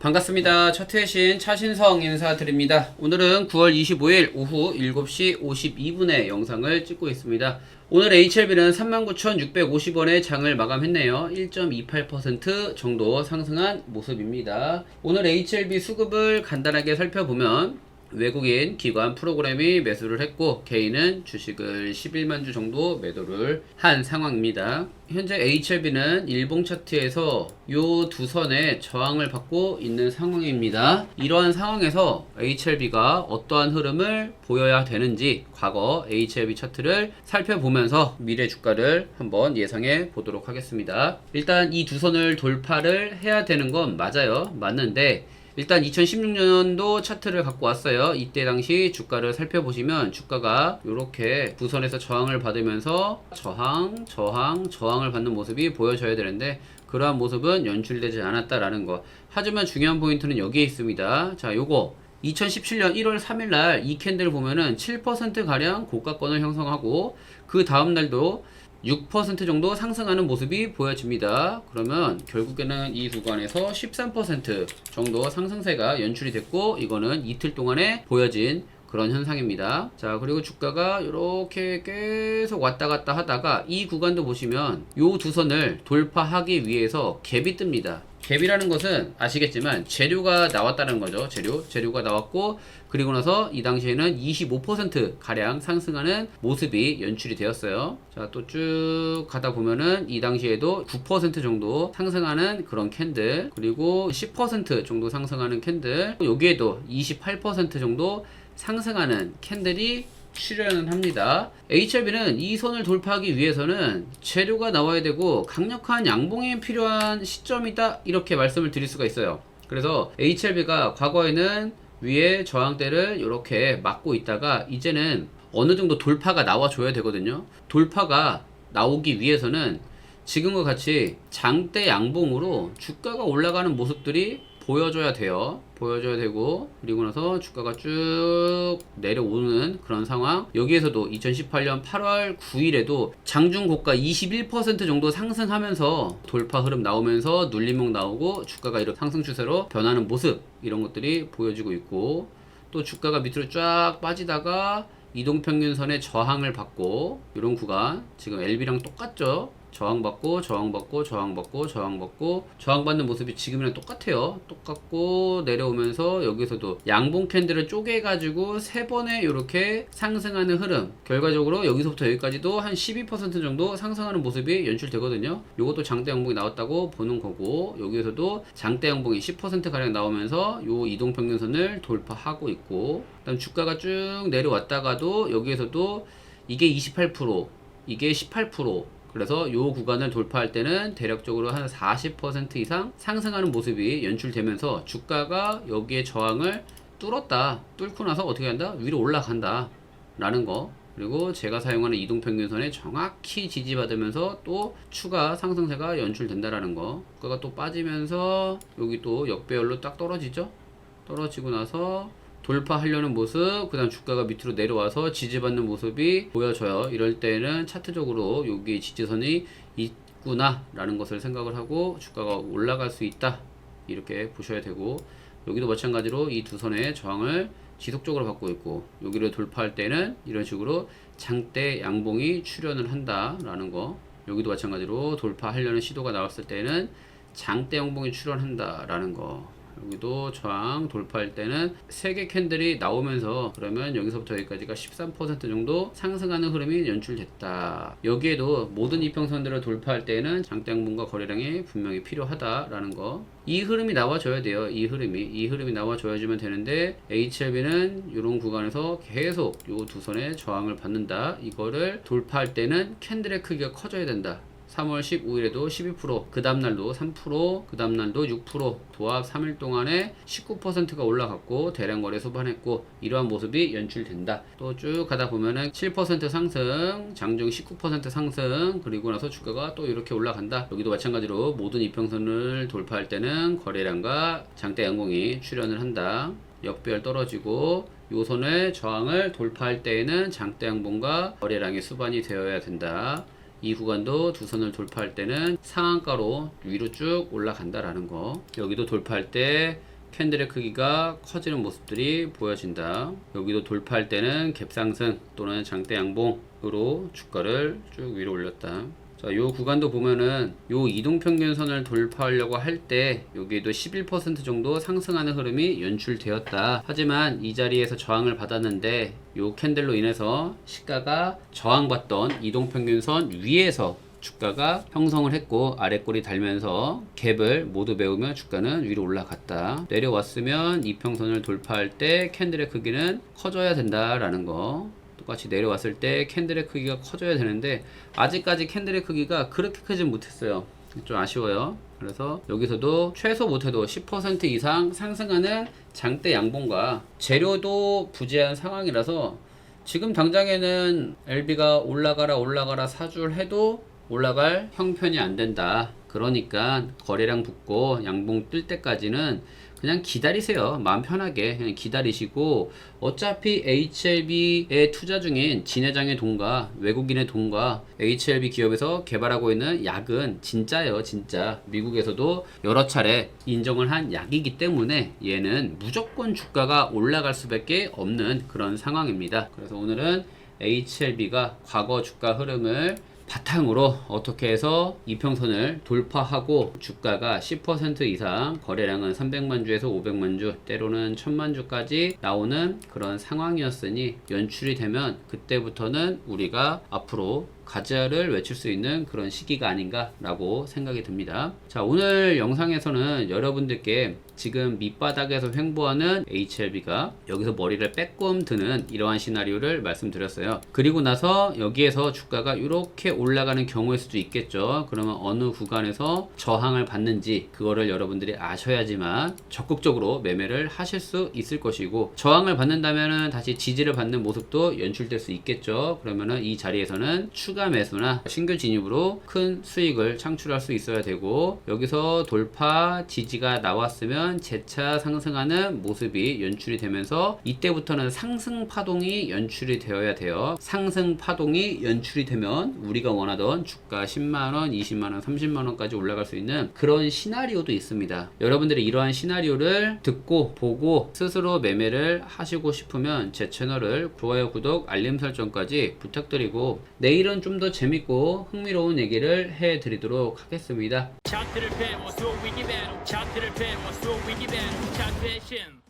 반갑습니다. 차트의 신 차신성 인사드립니다. 오늘은 9월 25일 오후 7시 52분에 영상을 찍고 있습니다. 오늘 HLB는 39,650원의 장을 마감했네요. 1.28% 정도 상승한 모습입니다. 오늘 HLB 수급을 간단하게 살펴보면 외국인 기관 프로그램이 매수를 했고 개인은 주식을 11만 주 정도 매도를 한 상황입니다. 현재 HLB는 일봉 차트에서 요 두 선의 저항을 받고 있는 상황입니다. 이러한 상황에서 HLB가 어떠한 흐름을 보여야 되는지 과거 HLB 차트를 살펴보면서 미래 주가를 한번 예상해 보도록 하겠습니다. 일단 이 두 선을 돌파를 해야 되는 건 맞아요. 맞는데 일단 2016년도 차트를 갖고 왔어요. 이때 당시 주가를 살펴보시면 주가가 이렇게 부선에서 저항을 받으면서 저항을 받는 모습이 보여져야 되는데 그러한 모습은 연출되지 않았다라는 거. 하지만 중요한 포인트는 여기에 있습니다. 자, 요거 2017년 1월 3일날 이 캔들을 보면은 7% 가량 고가권을 형성하고 그 다음날도 6% 정도 상승하는 모습이 보여집니다. 그러면 결국에는 이 구간에서 13% 정도 상승세가 연출이 됐고 이거는 이틀 동안에 보여진 그런 현상입니다. 자, 그리고 주가가 이렇게 계속 왔다 갔다 하다가 이 구간도 보시면 요 두 선을 돌파하기 위해서 갭이 뜹니다. 갭이라는 것은 아시겠지만 재료가 나왔다는 거죠. 재료가 나왔고 그리고 나서 이 당시에는 25% 가량 상승하는 모습이 연출이 되었어요. 자, 또 쭉 가다 보면은 이 당시에도 9% 정도 상승하는 그런 캔들, 그리고 10% 정도 상승하는 캔들, 여기에도 28% 정도 상승하는 캔들이 출현을 합니다. HLB는 이 선을 돌파하기 위해서는 재료가 나와야 되고 강력한 양봉이 필요한 시점이다, 이렇게 말씀을 드릴 수가 있어요. 그래서 HLB가 과거에는 위에 저항대를 이렇게 막고 있다가 이제는 어느 정도 돌파가 나와줘야 되거든요. 돌파가 나오기 위해서는 지금과 같이 장대 양봉으로 주가가 올라가는 모습들이 보여줘야 돼요. 보여줘야 되고 그리고 나서 주가가 쭉 내려오는 그런 상황. 여기에서도 2018년 8월 9일에도 장중 고가 21% 정도 상승하면서 돌파 흐름 나오면서 눌림목 나오고 주가가 이렇게 상승 추세로 변하는 모습, 이런 것들이 보여지고 있고, 또 주가가 밑으로 쫙 빠지다가 이동평균선의 저항을 받고 이런 구간, 지금 LB랑 똑같죠. 저항받고 저항받는 모습이 지금이랑 똑같아요. 똑같고 내려오면서 여기서도 양봉 캔들을 쪼개 가지고 세 번에 이렇게 상승하는 흐름, 결과적으로 여기서부터 여기까지도 한 12% 정도 상승하는 모습이 연출되거든요. 요것도 장대 양봉이 나왔다고 보는 거고, 여기에서도 장대 양봉이 10% 가량 나오면서 요 이동평균선을 돌파하고 있고, 그다음 주가가 쭉 내려왔다가도 여기에서도 이게 28%, 이게 18%, 그래서 요 구간을 돌파할 때는 대략적으로 한 40% 이상 상승하는 모습이 연출되면서 주가가 여기에 저항을 뚫고 나서 어떻게 한다? 위로 올라간다 라는 거. 그리고 제가 사용하는 이동평균선에 정확히 지지받으면서 또 추가 상승세가 연출된다라는 거. 주가가 또 빠지면서 여기 또 역배열로 딱 떨어지죠. 떨어지고 나서 돌파하려는 모습, 그 다음 주가가 밑으로 내려와서 지지받는 모습이 보여져요. 이럴 때는 차트적으로 여기 지지선이 있구나 라는 것을 생각을 하고 주가가 올라갈 수 있다, 이렇게 보셔야 되고, 여기도 마찬가지로 이 두 선의 저항을 지속적으로 받고 있고, 여기를 돌파할 때는 이런 식으로 장대 양봉이 출현을 한다 라는 거. 여기도 마찬가지로 돌파하려는 시도가 나왔을 때는 장대 양봉이 출현한다 라는 거. 여기도 저항 돌파할 때는 3개 캔들이 나오면서 그러면 여기서부터 여기까지가 13% 정도 상승하는 흐름이 연출됐다. 여기에도 모든 이평선들을 돌파할 때는 장대양봉과 거래량이 분명히 필요하다라는 거. 이 흐름이 나와줘야 돼요. 이 흐름이 나와줘야지만 되는데 HLB는 이런 구간에서 계속 요 두 선의 저항을 받는다. 이거를 돌파할 때는 캔들의 크기가 커져야 된다. 3월 15일에도 12%, 그 다음날도 3%, 그 다음날도 6%, 도합 3일 동안에 19%가 올라갔고 대량 거래 수반했고, 이러한 모습이 연출된다. 또 쭉 가다 보면은 7% 상승, 장중 19% 상승, 그리고 나서 주가가 또 이렇게 올라간다. 여기도 마찬가지로 모든 이평선을 돌파할 때는 거래량과 장대 양봉이 출현을 한다. 역배열 떨어지고 요 선의 저항을 돌파할 때에는 장대 양봉과 거래량이 수반이 되어야 된다. 이 구간도 두 선을 돌파할 때는 상한가로 위로 쭉 올라간다라는 거. 여기도 돌파할 때 캔들의 크기가 커지는 모습들이 보여진다. 여기도 돌파할 때는 갭상승 또는 장대 양봉으로 주가를 쭉 위로 올렸다. 자, 요 구간도 보면은 요 이동평균선을 돌파하려고 할 때 여기에도 11% 정도 상승하는 흐름이 연출되었다. 하지만 이 자리에서 저항을 받았는데 요 캔들로 인해서 시가가 저항받던 이동평균선 위에서 주가가 형성을 했고 아랫골이 달면서 갭을 모두 메우며 주가는 위로 올라갔다. 내려왔으면 이평선을 돌파할 때 캔들의 크기는 커져야 된다라는 거. 똑같이 내려왔을 때 캔들의 크기가 커져야 되는데 아직까지 캔들의 크기가 그렇게 크진 못했어요. 좀 아쉬워요. 그래서 여기서도 최소 못해도 10% 이상 상승하는 장대 양봉과 재료도 부재한 상황이라서 지금 당장에는 LB가 올라가라 사줄 해도 올라갈 형편이 안 된다. 그러니까 거래량 붙고 양봉 뜰 때까지는 그냥 기다리세요. 마음 편하게 그냥 기다리시고 어차피 HLB에 투자 중인 진회장의 돈과 외국인의 돈과 HLB 기업에서 개발하고 있는 약은 진짜예요. 진짜 미국에서도 여러 차례 인정을 한 약이기 때문에 얘는 무조건 주가가 올라갈 수밖에 없는 그런 상황입니다. 그래서 오늘은 HLB가 과거 주가 흐름을 바탕으로 어떻게 해서 이평선을 돌파하고 주가가 10% 이상 거래량은 300만 주에서 500만 주 때로는 1000만 주까지 나오는 그런 상황이었으니 연출이 되면 그때부터는 우리가 앞으로 가자를 외칠 수 있는 그런 시기가 아닌가 라고 생각이 듭니다. 자, 오늘 영상에서는 여러분들께 지금 밑바닥에서 횡보하는 HLB가 여기서 머리를 빼꼼 드는 이러한 시나리오를 말씀드렸어요. 그리고 나서 여기에서 주가가 이렇게 올라가는 경우일 수도 있겠죠. 그러면 어느 구간에서 저항을 받는지 그거를 여러분들이 아셔야지만 적극적으로 매매를 하실 수 있을 것이고, 저항을 받는다면 다시 지지를 받는 모습도 연출될 수 있겠죠. 그러면은 이 자리에서는 추가 매수나 신규 진입으로 큰 수익을 창출할 수 있어야 되고, 여기서 돌파 지지가 나왔으면 재차 상승하는 모습이 연출이 되면서 이때부터는 상승 파동이 연출이 되어야 돼요. 상승 파동이 연출이 되면 우리가 원하던 주가 10만원, 20만원, 30만원까지 올라갈 수 있는 그런 시나리오도 있습니다. 여러분들이 이러한 시나리오를 듣고 보고 스스로 매매를 하시고 싶으면 제 채널을 좋아요, 구독, 알림 설정까지 부탁드리고 내일은 좀 더 재밌고 흥미로운 얘기를 해드리도록 하겠습니다. 차트를 배워 쏘 위기 배로 차트를 배워 쏘 위기 배로 차트의 신